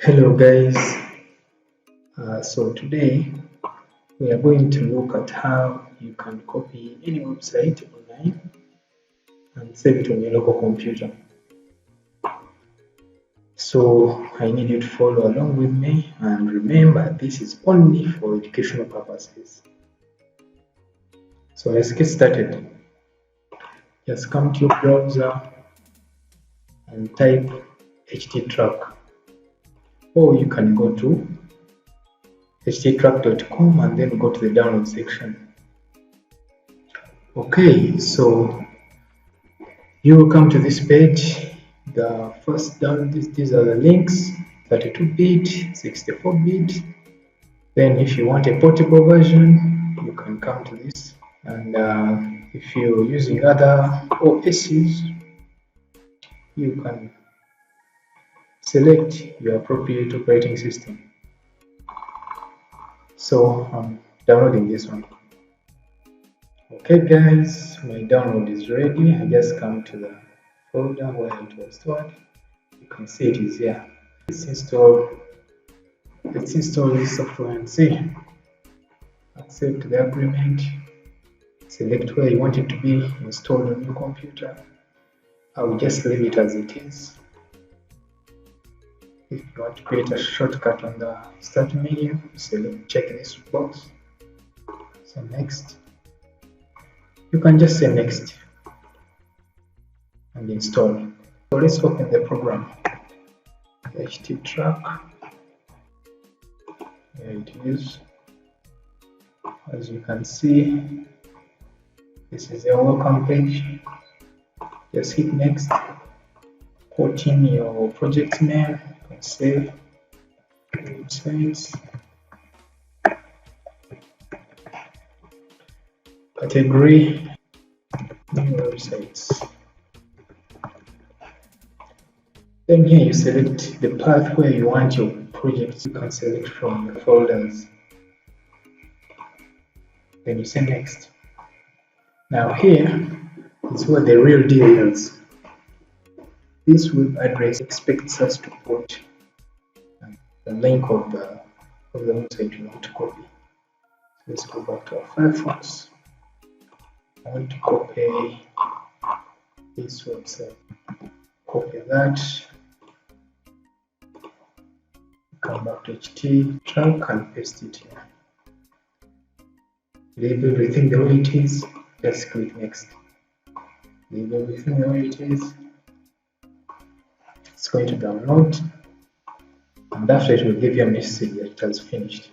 Hello guys, so today we are going to look at how you can copy any website online and save it on your local computer. So I need you to follow along with me, and remember this is only for educational purposes. So let's get started. Just come to your browser and type HTTRACK, or you can go to HTTRACK.com and then go to the download section. Okay, so you will come to this page. The first download, these are the links: 32-bit, 64-bit. Then if you want a portable version, you can come to this. And if you're using other OSs, you can select your appropriate operating system. So I'm downloading this one. Okay guys, my download is ready. I just come to the folder where it was stored. You can see it is here. Let's install this software and see. Accept the agreement. Select where you want it to be installed on your computer. I will just leave it as it is. If you want to create a shortcut on the start menu, check this box. So next. You can just say next and install. So let's open the program. HTTRACK. Here it is. As you can see, this is a welcome page. Just hit next. Put in your project name. You can save websites. Category, new websites. Then here you select the path where you want your project. You can select from the folders. Then you say next. Now here is where the real deal is. This web address expects us to put the link of the website we want to copy. So let's go back to our Firefox. I want to copy this website. Copy that. Come back to HTTRACK and paste it here. Leave everything the way it is. Just click next. Leave everything the way it is. It's going to download, and after it will give you a message that it has finished.